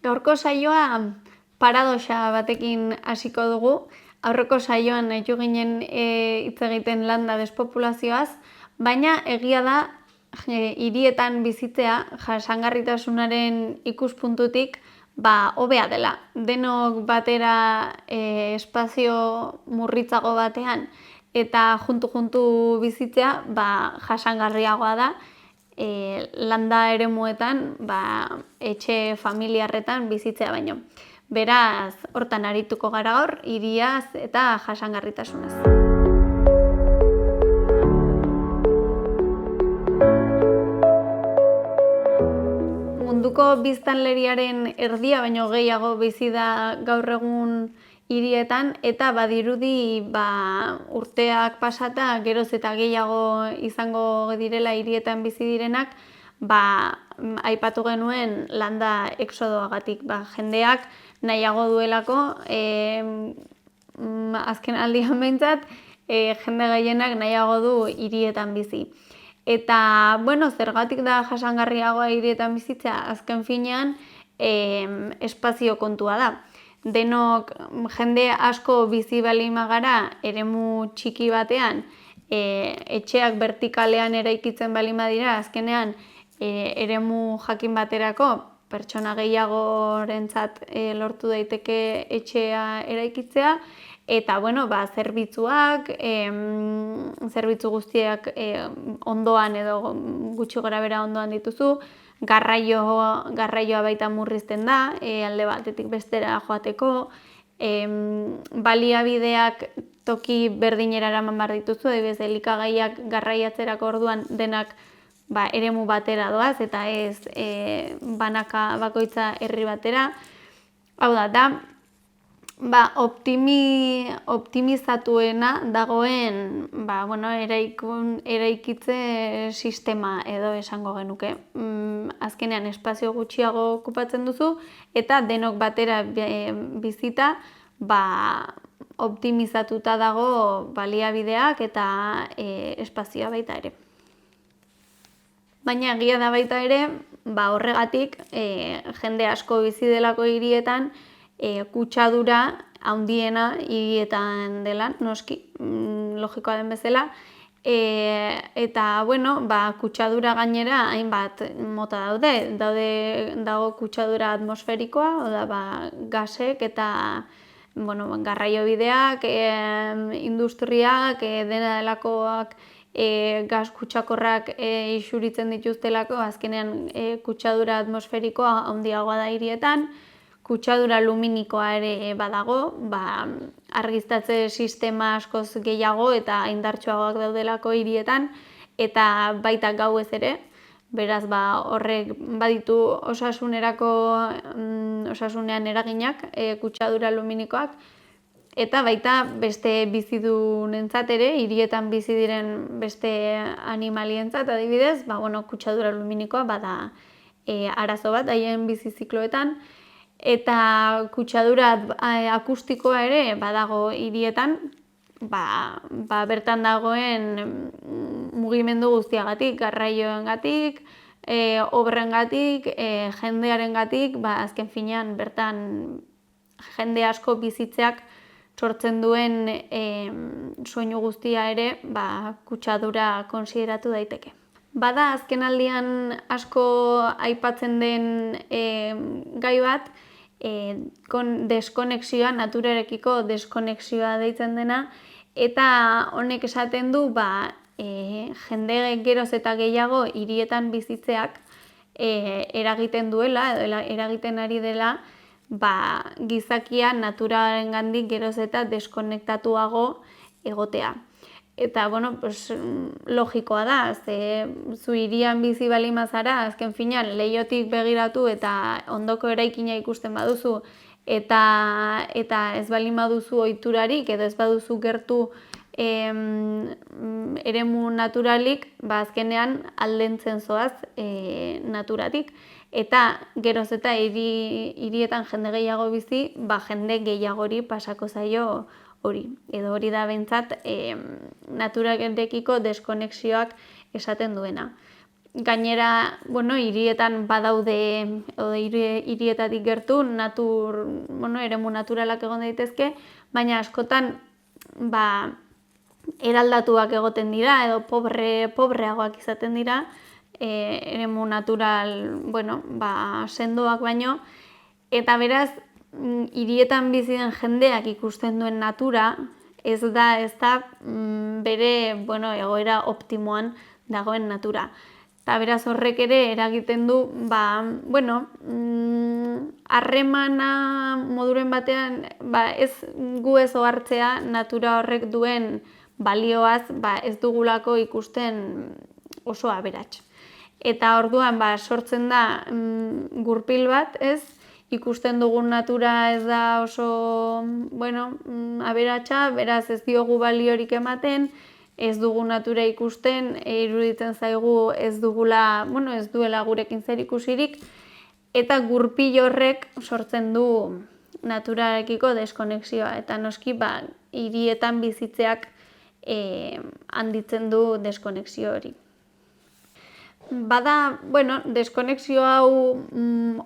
Gaurko saioa paradoxa batekin hasiko dugu. Aurreko saioan nahitu ginen hitz egiten landa despopulazioaz, baina egia da hirietan bizitzea jasangarritasunaren ikuspuntutik hobea dela. Denok batera espazio murritzago batean eta juntu bizitzea jasangarriagoa da. Landa eremuetan etxe familiarretan bizitzea baino. Beraz, hortan arituko gara gaur, hiriaz eta jasangarritasunaz. Munduko biztanleriaren erdia baino gehiago bizi da gaur egun hirietan, eta badirudi urteak pasata geroz eta gehiago izango direla hirietan bizi direnak, aipatu genuen landa exodoagatik. Jendeak nahiago duelako, azken aldian behintzat, jende gehienak nahiago du hirietan bizi. Eta, zergatik da jasangarriagoa hirietan bizitzea? Azken finean, espazio kontua da. Denok jende asko bizi baldin bagara eremu txiki batean, etxeak bertikalean eraikitzen baldin badira, azkenean eremu jakin baterako pertsona gehiagorentzat lortu daiteke etxea eraikitzea, eta zerbitzuak, zerbitzu guztiak ondoan edo gutxi gorabehera ondoan dituzu, garraioa baita murrizten da, alde batetik bestera joateko, baliabideak toki berdinera eraman behar dituzu, adibidez elikagaiak garraiatzerako orduan denak eremu batera doaz, eta ez banaka bakoitza herri batera. Hau da, optimizatuena dagoen eraikitze sistema edo esango genuke. Azkenean espazio gutxiago okupatzen duzu, eta denok batera bizita optimizatuta dago baliabideak eta espazioa baita ere. Baina egia da baita ere, horregatik jende asko bizi delako hirietan, kutsadura handiena hirietan dela, noski, logikoa den bezala, eta kutsadura gainera hainbat mota daude. Dago kutsadura atmosferikoa, gasek eta garraiobideak, industriak, dena delakoak, gas kutsakorrak isuritzen dituztelako, azkenean kutsadura atmosferikoa handiagoa da hirietan. Kutsadura luminikoa ere badago, argiztatze sistema askoz gehiago eta indartsuagoak daudelako hirietan, eta baita gauez ere, beraz horrek baditu osasunean eraginak, kutsadura luminikoak, eta baita beste bizidunentzat ere, hirietan bizi diren beste animalientzat adibidez, kutsadura luminikoa bada arazo bat haien bizi zikloetan, eta kutsadura akustikoa ere badago hirietan, bertan dagoen mugimendu guztiagatik, garraioengatik, obrengatik, jendearengatik, azken finean bertan jende asko bizitzeak sortzen duen soinu guztia ere kutsadura kontsideratu daiteke. Bada azken aldian asko aipatzen den gai bat, deskonexioa, naturarekiko deskonexioa deitzen dena, eta honek esaten du jende geroz eta gehiago hirietan bizitzeak eragiten duela, eragiten ari dela, gizakia naturarengandik geroz eta deskonektatuago egotea. Eta, logikoa da, zu hirian bizi baldin bazara, azken finean leihotik begiratu eta ondoko eraikina ikusten baduzu, eta ez baldin baduzu ohiturarik edo ez baduzu gertu eremu naturalik, azkenean aldentzen zoaz naturatik. Eta geroz eta hirietan jende gehiago bizi, jende gehiagori pasako zaio hori. Edo hori da behintzat naturarekiko deskonexioak esaten duena. gainera, bueno, hirietan badaude, edo hirietatik gertu, eremu naturalak egon daitezke, baina askotan, eraldatuak egoten dira, edo pobreagoak izaten dira, eremu natural, sendoak baino, eta beraz, hirietan bizi den jendeak ikusten duen natura, ez da bere, egoera optimoan dagoen natura. Eta beraz horrek ere eragiten du, harremana moduren batean, ez gu ez ohartzea natura horrek duen balioaz, ez dugulako ikusten oso aberats. Eta orduan sortzen da gurpil bat, ez? Ikusten dugun natura ez da oso, aberatsa, beraz ez diogu baliorik ematen, ez dugu natura ikusten, iruditzen zaigu ez duela gurekin zer ikusirik, eta gurpil horrek sortzen du naturarekiko deskonexioa, eta noski hirietan bizitzeak handitzen du deskonexio hori. Bada, deskonexio hau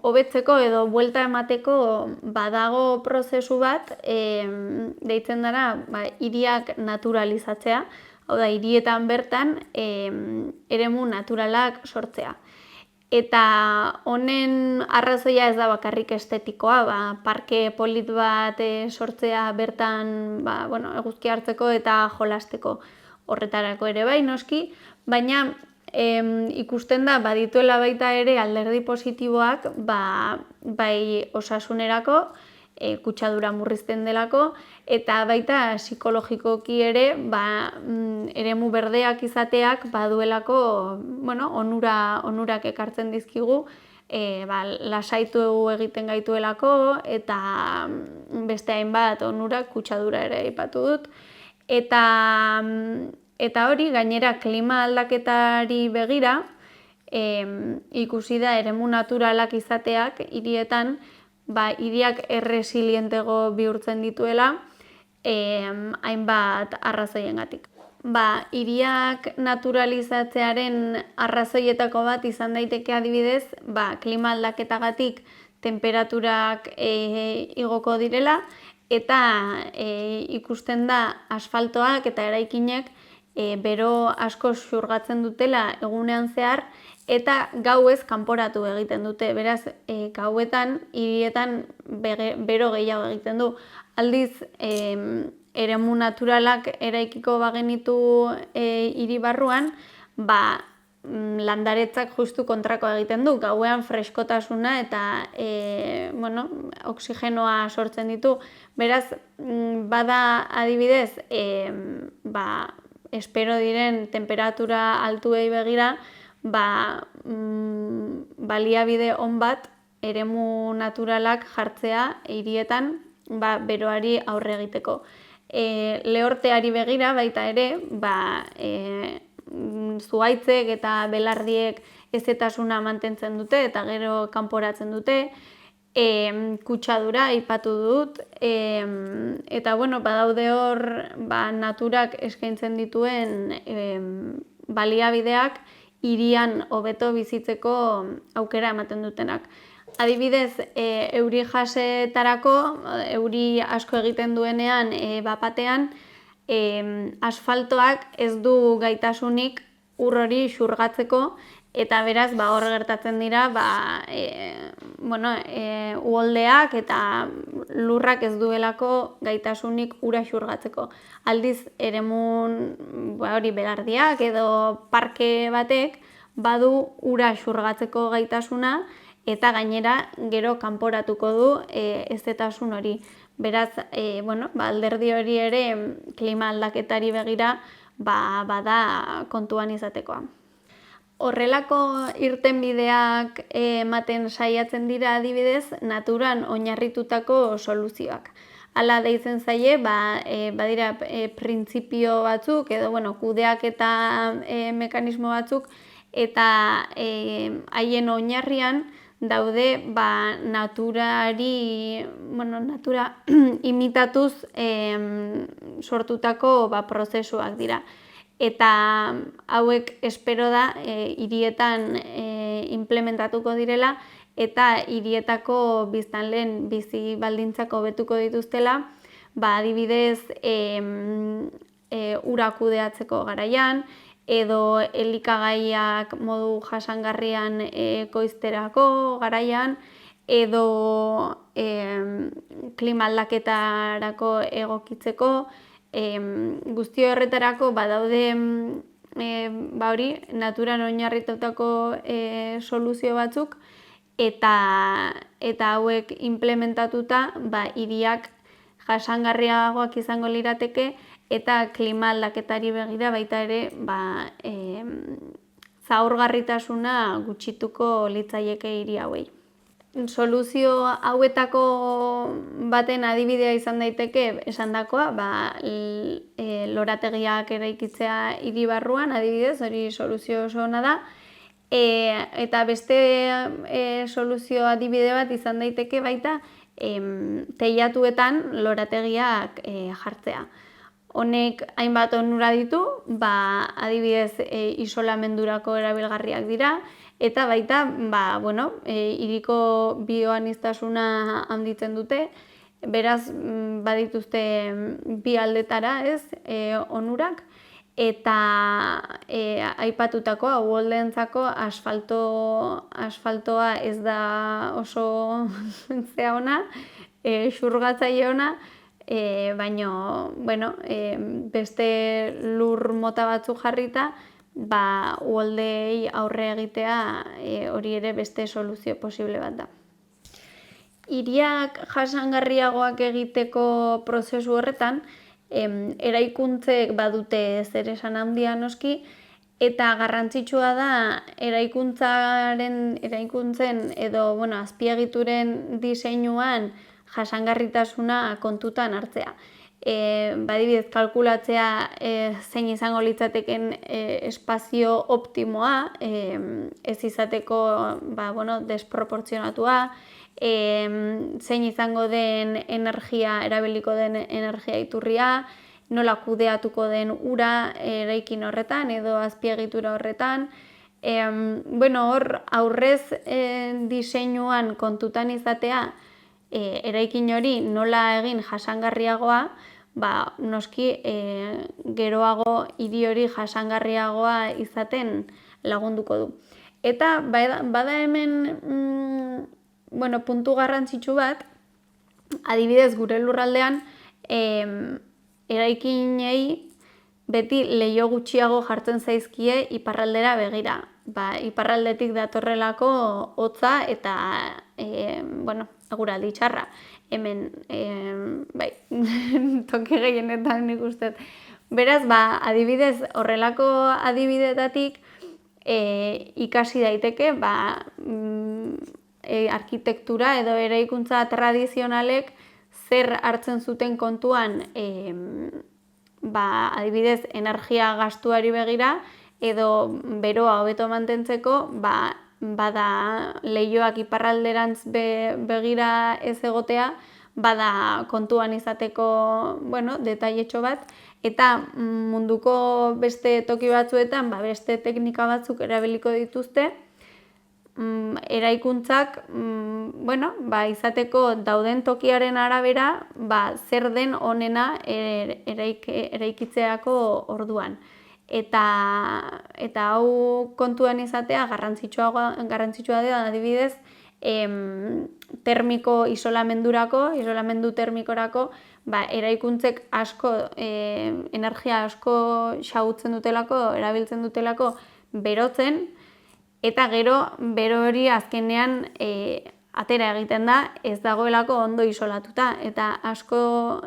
hobetzeko edo buelta emateko badago prozesu bat, deitzen dara, hiriak naturalizatzea, hau da, hirietan bertan eremu naturalak sortzea. Eta honen arrazoia ez da bakarrik estetikoa, parke polit bat sortzea bertan, eguzkia hartzeko eta jolasteko horretarako ere bai noski, baina ikusten da badituela baita ere alderdi positiboak bai osasunerako, kutsadura murrizten delako, eta baita psikologikoki ere eremu berdeak izateak baduelako onurak ekartzen dizkigu, lasaitu egiten gaituelako, eta beste hainbat onurak kutsadura ere aipatu dut. Eta hori, gainera klima aldaketari begira, ikusi da eremu naturalak izateak hirietan, hiriak erresilientego bihurtzen dituela, hainbat arrazoiengatik. Hiriak naturalizatzearen arrazoietako bat izan daiteke adibidez, klima aldaketagatik tenperaturak igoko direla, eta ikusten da asfaltoak eta eraikinek bero asko xurgatzen dutela egunean zehar, eta gauez kanporatu egiten dute. Beraz, gauetan, hirietan bero gehiago egiten du. Aldiz, eremu naturalak eraikiko bagenitu hiri barruan, landaretzak justu kontrako egiten du. Gauean freskotasuna eta oxigenoa sortzen ditu. Beraz, bada adibidez, espero diren temperatura altuei begira, baliabide on bat eremu naturalak jartzea hirietan beroari aurre egiteko. Lehorteari begira baita ere, zuhaitzek eta belardiek hezetasuna mantentzen dute eta gero kanporatzen dute, kutsadura aipatu dut, eta badaude hor naturak eskaintzen dituen baliabideak hirian hobeto bizitzeko aukera ematen dutenak. Adibidez, euri jasetarako, euri asko egiten duenean bapatean, asfaltoak ez du gaitasunik ur hori xurgatzeko, eta beraz, hor gertatzen dira, uholdeak eta lurrak ez duelako gaitasunik ura xurgatzeko. Aldiz, eremun belardiak edo parke batek badu ura xurgatzeko gaitasuna, eta gainera gero kanporatuko du hezetasun hori. Beraz, alderdi hori ere klima aldaketari begira bada kontuan izatekoa. Horrelako irtenbideak ematen saiatzen dira adibidez naturan oinarritutako soluzioak. Hala deitzen zaie, badira printzipio batzuk edo kudeak eta mekanismo batzuk, eta haien oinarrian daude natura imitatuz sortutako prozesuak dira. eta hauek espero da hirietan implementatuko direla eta hirietako biztanleen bizi baldintzak hobetuko dituztela, adibidez ura kudeatzeko garaian, edo elikagaiak modu jasangarrian ekoizterako garaian, edo klima aldaketarako egokitzeko, guzti horretarako badaude hori naturan oinarritutako soluzio batzuk, eta hauek implementatuta hiriak jasangarriagoak izango lirateke, eta klima aldaketari begira baita ere zaurgarritasuna gutxituko litzaieke hiri hauei. Soluzio hauetako baten adibidea izan daiteke esandakoa, lorategiak eraikitzea hiri barruan, adibidez, hori soluzio oso ona da, eta beste soluzio adibide bat izan daiteke baita teilatuetan lorategiak jartzea. Honek hainbat onura ditu, adibidez isolamendurako erabilgarriak dira, eta baita, hiriko bioaniztasuna handitzen dute, beraz badituzte bi aldetara, onurak, eta aipatutako uholdeentzako asfaltoa ez da oso zea ona, xurgatzaile ona, baina beste lur mota batzuk jarrita, uholdeei aurre egitea hori ere beste soluzio posible bat da. Hiriak jasangarriagoak egiteko prozesu horretan, eraikuntzek badute zer esan handia noski, eta garrantzitsua da eraikuntzen edo azpiegituren diseinuan jasangarritasuna kontutan hartzea. Adibidez, kalkulatzea zein izango litzateken espazio optimoa, ez izateko desproportzionatua, zein izango den energia, erabiliko den energia iturria, nola kudeatuko den ura eraikin horretan edo azpiegitura horretan. Hor aurrez diseinuan kontutan izatea eraikin hori nola egin jasangarriagoa, noski geroago hiri hori jasangarriagoa izaten lagunduko du. Eta bada hemen puntu garrantzitsu bat, adibidez gure lurraldean eraikinei beti leiho gutxiago jartzen zaizkie iparraldera begira. Iparraldetik datorrelako hotza eta eguraldi txarra. Hemen, toki gehienetan nik uste. Beraz, adibidez, horrelako adibidetatik ikasi daiteke, arkitektura edo eraikuntza tradizionalek zer hartzen zuten kontuan, adibidez, energia gastuari begira, edo beroa hobeto mantentzeko, bada leihoak iparralderantz begira ez egotea, bada kontuan izateko, detailetxo bat, eta munduko beste toki batzuetan, beste teknika batzuk erabiliko dituzte, eraikuntzak, izateko dauden tokiaren arabera, zer den onena eraikitzeako orduan. Eta hau kontuan izatea garrantzitsua da, adibidez, isolamendu termikorako, eraikuntzek asko, energia asko xahutzen dutelako, erabiltzen dutelako berotzen, eta gero bero hori azkenean atera egiten da, ez dagoelako ondo isolatuta, eta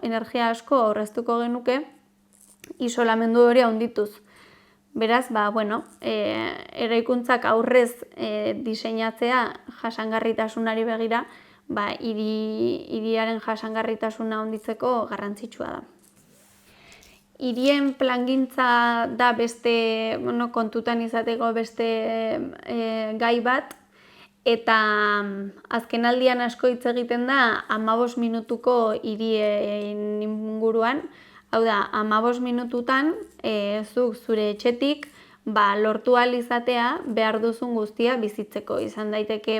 energia asko aurreztuko genuke isolamendu hori handituz. Beraz, eraikuntzak aurrez diseinatzea jasangarritasunari begira, hiriaren jasangarritasuna handitzeko garrantzitsua da. Hirien plangintza da beste, kontutan izateko beste gai bat, eta azkenaldian asko hitz egiten da 15 minutuko hirien inguruan, Hau da, 15 minututan zuk zure etxetik lortu ahal izatea behar duzun guztia bizitzeko. Izan daiteke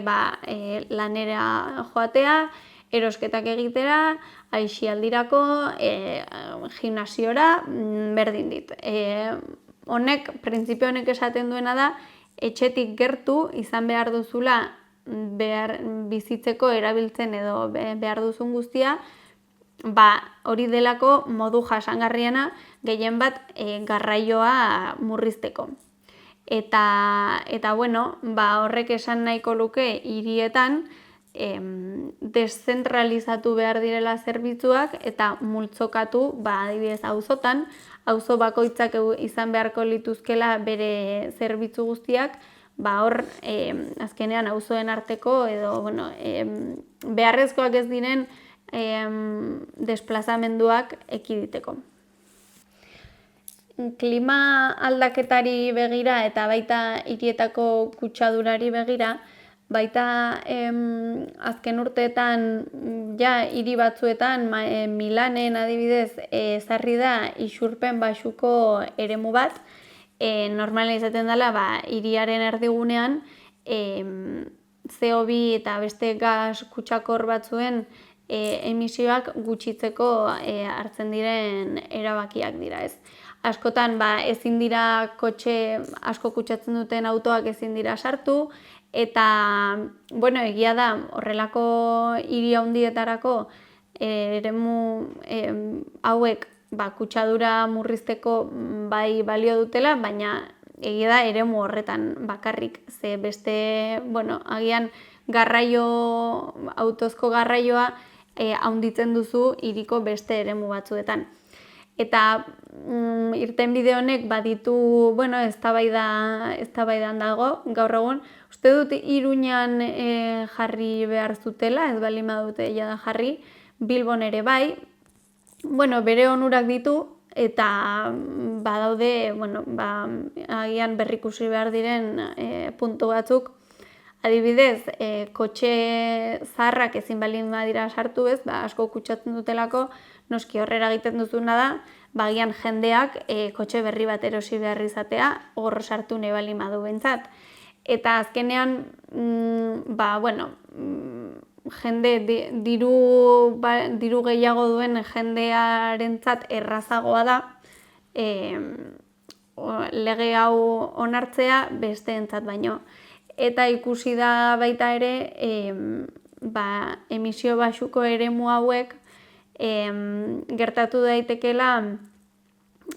lanera joatea, erosketak egitera, aisialdirako, gimnasiora, berdin dit. Printzipio honek esaten duena da, etxetik gertu izan behar duzula bizitzeko erabiltzen edo behar duzun guztia, hori delako modu jasangarriena gehien bat garraioa murrizteko. Eta bueno, horrek esan nahiko luke hirietan deszentralizatu behar direla zerbitzuak eta multzokatu, adibidez auzotan, auzo bakoitzak izan beharko lituzkela bere zerbitzu guztiak, hor azkenean auzoen arteko edo beharrezkoak ez diren desplazamenduak ekiditeko. Klima aldaketari begira eta baita hirietako kutsadurari begira, baita azken urteetan hiri batzuetan Milanen adibidez ezarri da isurpen baxuko eremu bat, normalen izaten dela hiriaren erdigunean CO2 eta beste gas kutsakor batzuen emisioak gutxitzeko hartzen diren erabakiak dira, ez. Askotan ezin dira kotxe asko kutsatzen duten autoak ezin dira sartu, eta egia da horrelako hiri handietarako eremu hauek kutsadura murrizteko bai balio dutela, baina egia da eremu horretan bakarrik, ze beste, agian autozko garraioa handitzen duzu hiriko beste eremu batzuetan. Eta irtenbide honek baditu, eztabaidan dago gaur egun. Uste dut Iruñan jarri behar zutela, ez baldin badute jada jarri, Bilbon ere bai. Bere onurak ditu eta badaude, agian berrikusi behar diren puntu batzuk. Adibidez, kotxe zaharrak ezin baldin badira sartu ez, asko kutsatzen dutelako, noski horrela egiten duzuna da, agian jendeak kotxe berri bat erosi behar izatea, hor sartu nahi baldin badu behintzat. Eta azkenean, jende diru gehiago duen jendearentzat errazagoa da lege hau onartzea besteentzat baino. Eta ikusi da baita ere emisio baxuko eremu hauek gertatu daitekela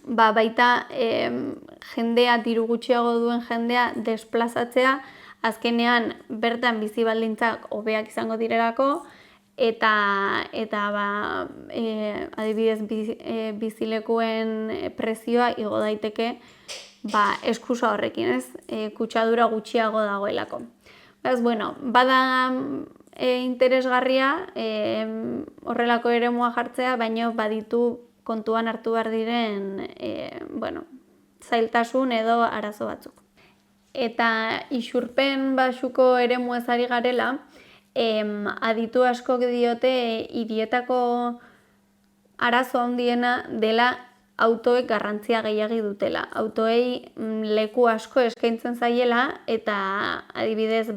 baita jendea, diru gutxiago duen jendea desplazatzea, azkenean bertan bizi baldintzak hobeak izango direlako, eta adibidez bizilekuen prezioa igo daiteke eskusa horrekin, ez? Kutsadura gutxiago dagoelako. Bada interesgarria horrelako eremua jartzea, baino baditu kontuan hartu behar diren zailtasun edo arazo batzuk. Eta isurpen baxuko eremu ezari garela, aditu askok diote hirietako arazo handiena dela autoek garrantzia gehiagi dutela. Autoei leku asko eskaintzen zaiela eta adibidez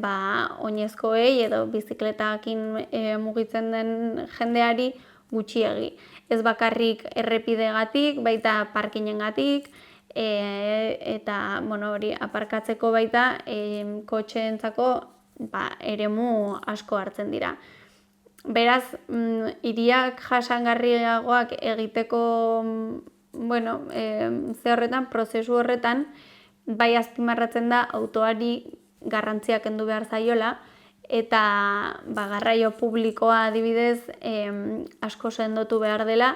oinezkoei edo bizikletakin mugitzen den jendeari gutxiegi. Ez bakarrik errepidegatik, baita parkinengatik, eta hori aparkatzeko baita kotxeentzako eremu asko hartzen dira. Beraz, hiriak jasangarriagoak egiteko prozesu horretan, bai azpimarratzen da autoari garrantzia kendu behar zaiola, eta garraio publikoa adibidez asko sendotu behar dela,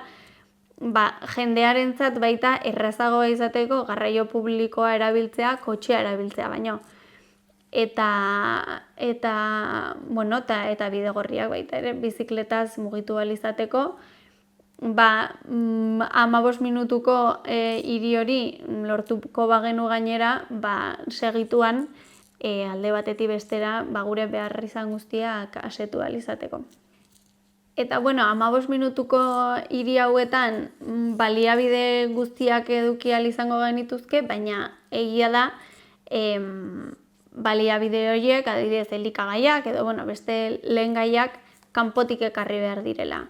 jendearentzat baita errazagoa izateko garraio publikoa erabiltzea, kotxea erabiltzea baino. Eta bidegorriak baita ere, bizikletaz mugitu ahal izateko, 15 minutuko hiri hori lortuko bagenu gainera, segituan alde batetik bestera gure behar izan guztiak asetu ahal izateko. Eta, 15 minutuko hiri hauetan baliabide guztiak eduki ahal izango genituzke, baina egia da baliabide horiek, adibidez elikagaiak edo beste lehengaiak kanpotik ekarri behar direla.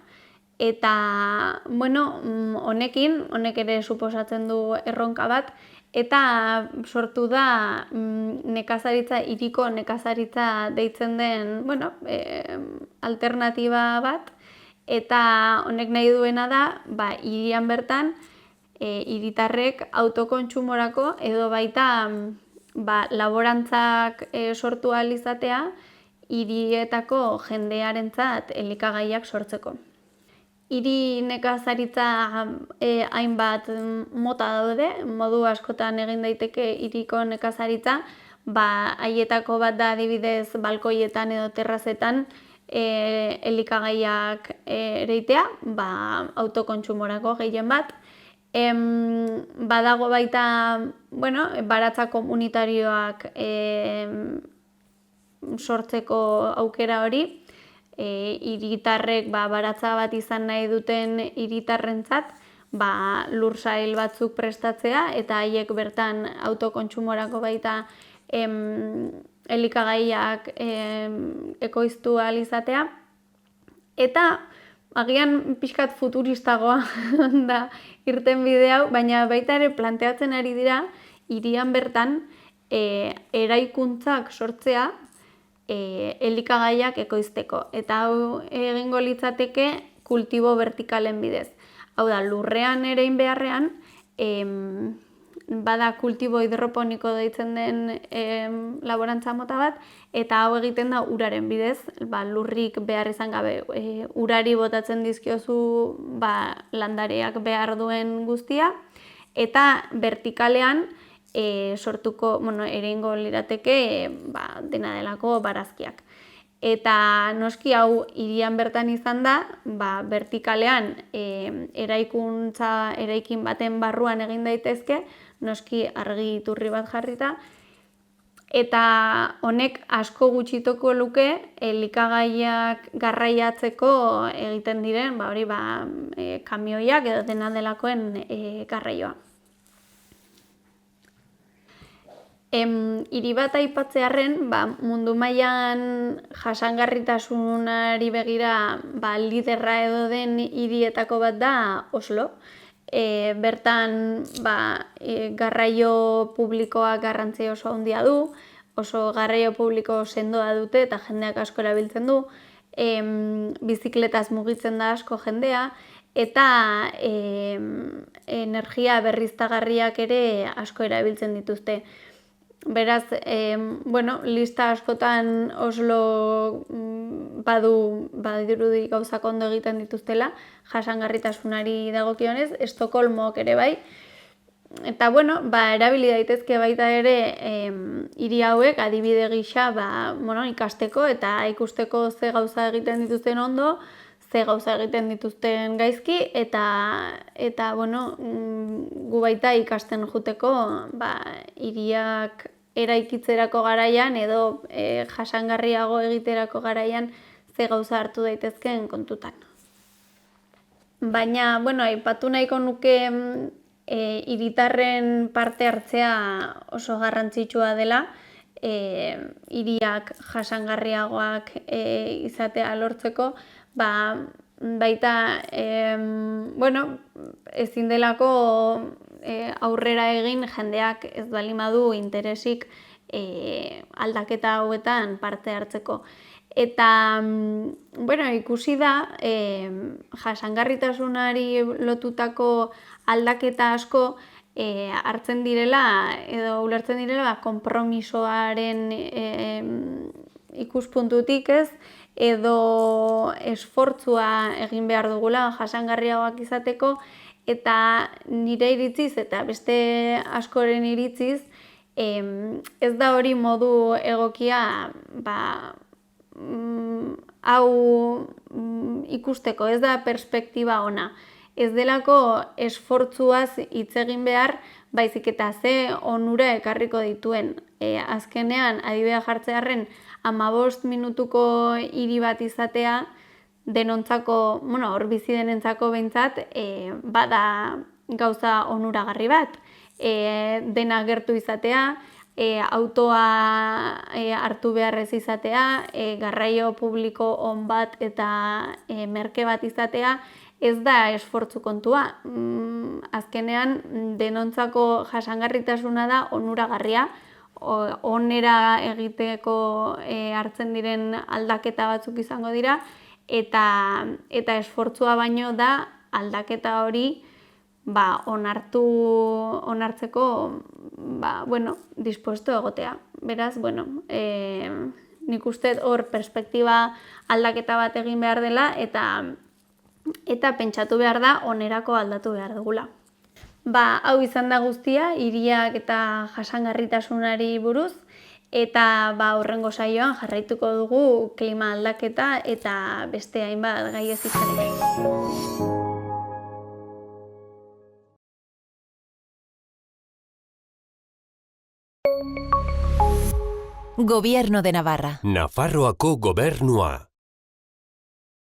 Eta, honek ere suposatzen du erronka bat, eta sortu da hiriko nekazaritza deitzen den, alternatiba bat, eta honek nahi duena da, hirian bertan, hiritarrek autokontsumorako edo baita laborantzak sortu ahal izatea hirietako jendearentzat elikagaiak sortzeko. Hiri nekazaritza hainbat mota daude, modu askotan egin daiteke hiriko nekazaritza, haietako bat da adibidez balkoietan edo terrazetan elikagaiak ereitea, autokontsumorako gehien bat. Badago baita, baratza komunitarioak sortzeko aukera hori, hiritarrek baratza bat izan nahi duten hiritarrentzat lursail batzuk prestatzea eta haiek bertan autokontsumorako baita elikagaiak ekoiztu ahal izatea. Eta agian pixkat futuristagoa da irten bide hau, baina baita ere planteatzen ari dira hirian bertan eraikuntzak sortzea elikagaiak ekoizteko. Eta hau egingo litzateke kultibo vertikalen bidez. Hau da, lurrean erein beharrean, bada kultibo hidroponiko deitzen den laborantza mota bat, eta hau egiten da uraren bidez, lurrik behar izan gabe, urari botatzen dizkiozu landareak behar duen guztia, eta vertikalean sortuko, ereingo lirateke dena delako barazkiak. Eta noski hau hirian bertan izan da, vertikalean eraikin baten barruan egin daitezke, noski argi iturri bat jarrita, eta honek asko gutxituko luke elikagaiak garraiatzeko egiten diren, kamioiak edo dena delakoen garraioa. Hiri bat aipatzearren, mundu mailan jasangarritasunari begira liderra edo den hirietako bat da Oslo. Bertan garraio publikoak garrantzi oso handia du, oso garraio publiko sendoa dute eta jendeak asko erabiltzen du, bizikletaz mugitzen da asko jendea, eta energia berriztagarriak ere asko erabiltzen dituzte. Beraz, lista askotan Oslo badirudi gauzak ondo egiten dituztela, jasangarritasunari dagokionez, Estokolmok ere bai. Eta, erabili daitezke baita ere hiri hauek adibide gisa ikasteko eta ikusteko ze gauza egiten dituzten ondo, ze gauza egiten dituzten gaizki, eta gu baita ikasten juteko hiriak eraikitzerako garaian edo jasangarriago egiterako garaian ze gauza hartu daitezkeen kontutan. Baina, aipatu nahiko nuke hiritarren parte hartzea oso garrantzitsua dela, hiriak jasangarriagoak izatea lortzeko, baita, ezin delako aurrera egin jendeak ez baldin badu interesik aldaketa hauetan parte hartzeko. Eta, ikusi da, jasangarritasunari lotutako aldaketa asko hartzen direla, edo ulertzen direla, konpromisoaren ikuspuntutik ez, edo esfortzua egin behar dugula jasangarriagoak izateko, eta nire iritziz eta beste askoren iritziz, ez da hori modu egokia hau ikusteko, ez da perspektiba ona. Ez delako esfortzuaz hitz egin behar, baizik eta ze onura ekarriko dituen. Azkenean, adibidea jartzearren, 15 minutuko hiri bat izatea, denontzako, hor bizi denentzako behintzat, bada gauza onuragarri bat. Dena gertu izatea, autoa hartu beharrez izatea, garraio publiko on bat eta merke bat izatea, ez da esfortzu kontua. Azkenean, denontzako jasangarritasuna da onuragarria, onera egiteko hartzen diren aldaketa batzuk izango dira, eta esfortzua baino da aldaketa hori onartzeko dispuesto egotea. Beraz, nik uste hor perspektiba aldaketa bat egin behar dela eta pentsatu behar da onerako aldatu behar dugula. Hau izan da guztia, hiriak eta jasangarritasunari buruz, eta hurrengo saioan jarraituko dugu klima aldaketa eta beste hainbat gai ez hitz egiten. Gobierno de Navarra. Nafarroako gobernua.